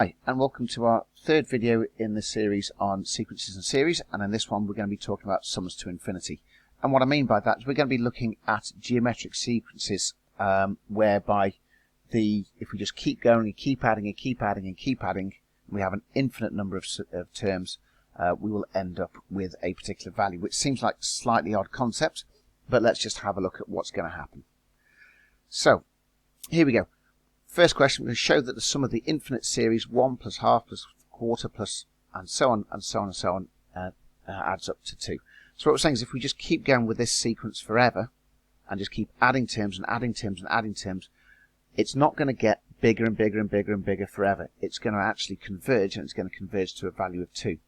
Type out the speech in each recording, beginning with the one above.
Hi, and welcome to our third video in this series on sequences and series, and in this one we're going to be talking about sums to infinity. And what I mean by that is we're going to be looking at geometric sequences whereby if we just keep going and keep adding and keep adding and keep adding, and we have an infinite number of terms, we will end up with a particular value, which seems like a slightly odd concept, but let's just have a look at what's going to happen. So, here we go. First question, we're going to show that the sum of the infinite series 1 plus half plus quarter plus and so on and so on and so on adds up to 2. So what we're saying is if we just keep going with this sequence forever and just keep adding terms and adding terms and adding terms, it's not going to get bigger and bigger and bigger and bigger forever. It's going to actually converge, and it's going to converge to a value of 2.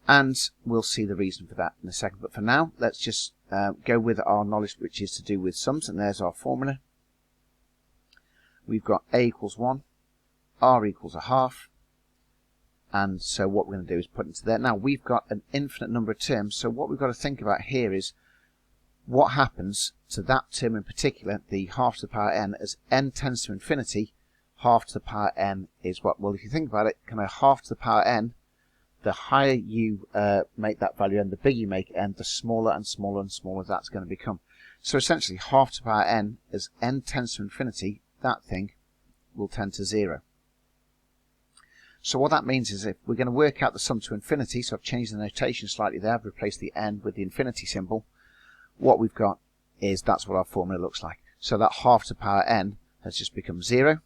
And we'll see the reason for that in a second. But for now, let's just go with our knowledge, which is to do with sums, and there's our formula. We've got a equals 1, r equals a half, and so what we're going to do is put into there. Now we've got an infinite number of terms, so what we've got to think about here is what happens to that term in particular, the half to the power n, as n tends to infinity. Half to the power n is what? Well, if you think about it, kind of half to the power n, the higher you make that value n, the bigger you make n, the smaller and smaller and smaller that's going to become. So essentially half to the power n, as n tends to infinity, that thing will tend to 0. So what that means is if we're going to work out the sum to infinity, so I've changed the notation slightly there, I've replaced the n with the infinity symbol, what we've got is that's what our formula looks like. So that half to the power n has just become 0,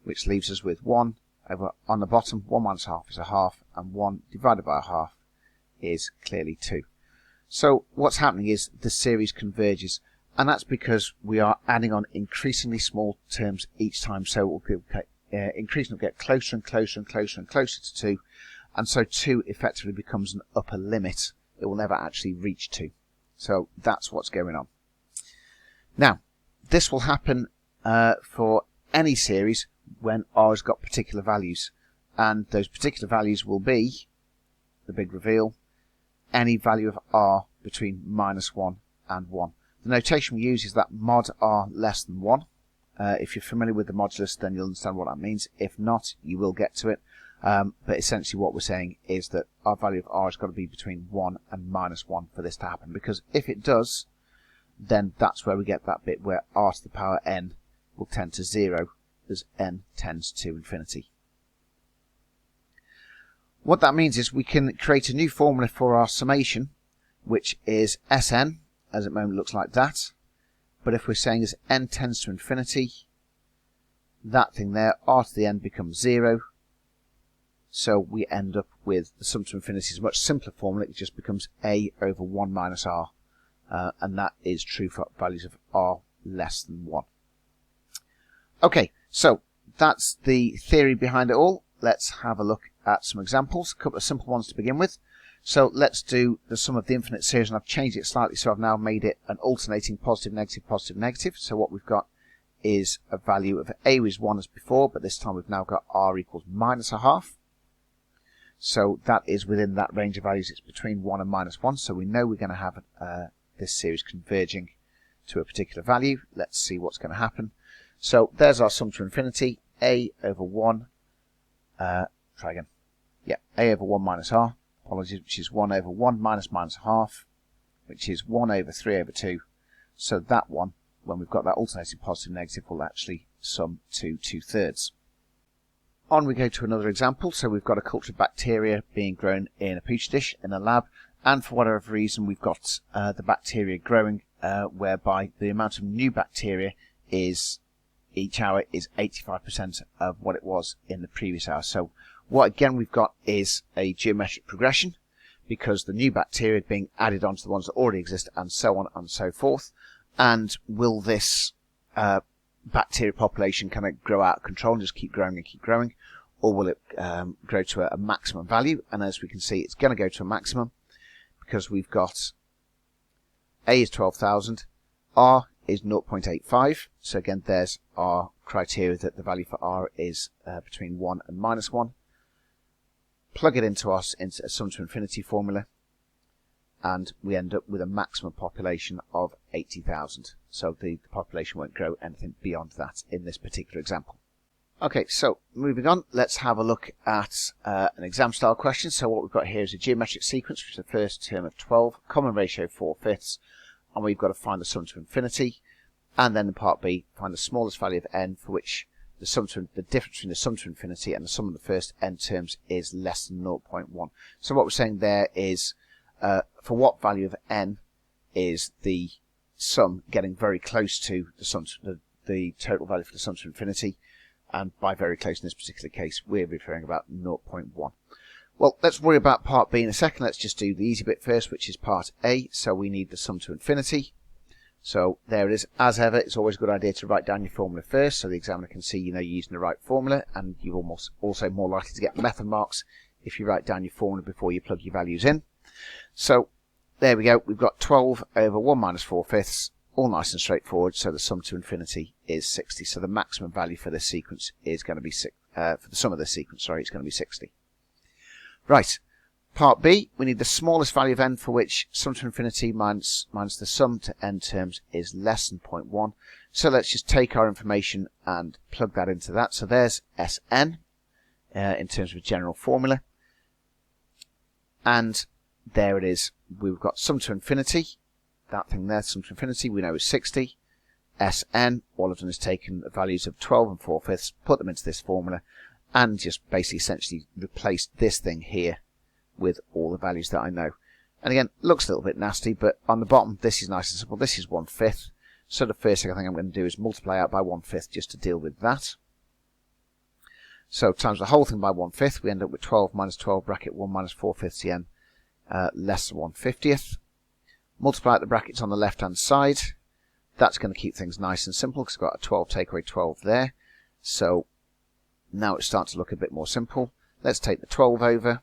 which leaves us with 1 over on the bottom. 1 minus half is a half, and 1 divided by a half is clearly 2. So what's happening is the series converges. And that's because we are adding on increasingly small terms each time. So we'll get closer and closer and closer and closer to 2. And so 2 effectively becomes an upper limit. It will never actually reach 2. So that's what's going on. Now, this will happen for any series when r has got particular values. And those particular values will be, the big reveal, any value of r between -1 and 1. The notation we use is that mod r less than 1. If you're familiar with the modulus, then you'll understand what that means. If not, you will get to it. But essentially what we're saying is that our value of r has got to be between 1 and -1 for this to happen. Because if it does, then that's where we get that bit where r to the power n will tend to 0 as n tends to infinity. What that means is we can create a new formula for our summation, which is Sn. As at the moment looks like that, but if we're saying as n tends to infinity, that thing there, r to the n becomes 0, so we end up with the sum to infinity is a much simpler formula. It just becomes a over 1 minus r, and that is true for values of r less than 1. Okay, so that's the theory behind it all. Let's have a look at some examples, a couple of simple ones to begin with. So let's do the sum of the infinite series, and I've changed it slightly, so I've now made it an alternating positive, negative, positive, negative. So what we've got is a value of a is 1 as before, but this time we've now got r equals minus a half. So that is within that range of values. It's between 1 and -1, so we know we're going to have this series converging to a particular value. Let's see what's going to happen. So there's our sum to infinity, a over 1, a over 1 minus r. Apologies, which is 1 over 1 minus a half, which is 1 over 3 over 2. So that one, when we've got that alternating positive negative, will actually sum to 2/3. On we go to another example. So we've got a culture of bacteria being grown in a petri dish in a lab, and for whatever reason we've got the bacteria growing whereby the amount of new bacteria is each hour is 85% of what it was in the previous hour. So what again we've got is a geometric progression, because the new bacteria are being added onto the ones that already exist, and so on and so forth. And will this bacteria population kind of grow out of control and just keep growing and keep growing, or will it grow to a maximum value? And as we can see, it's going to go to a maximum because we've got a is 12,000, r is 0.85. So again, there's our criteria that the value for r is between 1 and -1. Plug it into a sum to infinity formula, and we end up with a maximum population of 80,000. So the population won't grow anything beyond that in this particular example. Okay, so moving on, let's have a look at an exam style question. So what we've got here is a geometric sequence, which is the first term of 12, common ratio 4/5, and we've got to find the sum to infinity. And then in part B, find the smallest value of n for which the difference between the sum to infinity and the sum of the first n terms is less than 0.1. So what we're saying there is for what value of n is the sum getting very close to the sum to the total value for the sum to infinity, and by very close in this particular case we're referring about 0.1. Well, let's worry about part B in a second. Let's just do the easy bit first, which is part A. So we need the sum to infinity. So there it is. As ever, it's always a good idea to write down your formula first so the examiner can see you're using the right formula, and you're almost also more likely to get method marks if you write down your formula before you plug your values in. So there we go. We've got 12 over 1 minus 4/5, all nice and straightforward. So the sum to infinity is 60. So the maximum value for this sequence is going to be for the sum of this sequence. Sorry, it's going to be 60. Right. Part B, we need the smallest value of n for which sum to infinity minus the sum to n terms is less than 0.1. So let's just take our information and plug that into that. So there's Sn in terms of a general formula. And there it is. We've got sum to infinity. That thing there, sum to infinity, we know is 60. Sn, all I've done is taken the values of 12 and 4/5, put them into this formula, and just basically essentially replaced this thing here with all the values that I know. And again, looks a little bit nasty, but on the bottom, this is nice and simple. This is 1/5. So the first thing I think I'm going to do is multiply out by 1/5 just to deal with that. So times the whole thing by 1/5, we end up with 12 minus 12 bracket 1 minus 4/5 n less than 1/50. Multiply out the brackets on the left hand side. That's going to keep things nice and simple because I've got a 12 take away 12 there. So now it's starting to look a bit more simple. Let's take the 12 over.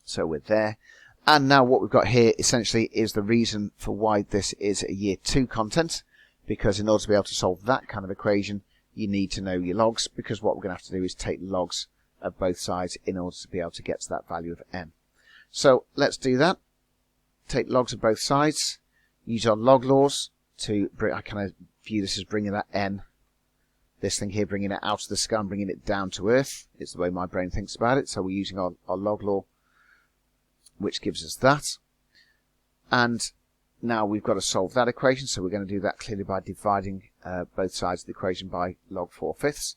So we're there. And now what we've got here essentially is the reason for why this is a year 2 content, because in order to be able to solve that kind of equation you need to know your logs, because what we're going to have to do is take logs of both sides in order to be able to get to that value of n. So let's do that. Take logs of both sides, use our log laws to bring, I kind of view this as bringing that n, this thing here, bringing it out of the sky and bringing it down to earth. It's the way my brain thinks about it. So we're using our log law, which gives us that. And now we've got to solve that equation, so we're going to do that clearly by dividing both sides of the equation by log 4/5.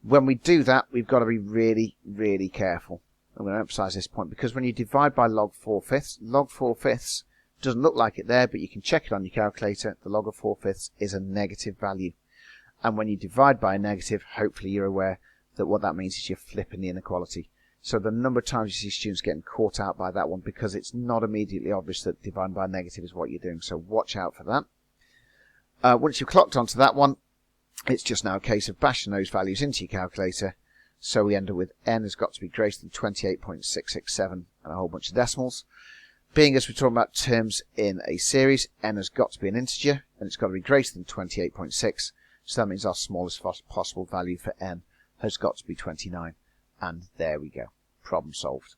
When we do that, we've got to be really, really careful. I'm going to emphasize this point, because when you divide by log 4/5 doesn't look like it there, but you can check it on your calculator. The log of 4/5 is a negative value. And when you divide by a negative, hopefully you're aware that what that means is you're flipping the inequality. So the number of times you see students getting caught out by that one, because it's not immediately obvious that dividing by a negative is what you're doing. So watch out for that. Once you've clocked onto that one, it's just now a case of bashing those values into your calculator. So we end up with n has got to be greater than 28.667 and a whole bunch of decimals. Being as we're talking about terms in a series, n has got to be an integer, and it's got to be greater than 28.6. So that means our smallest possible value for n has got to be 29. And there we go. Problem solved.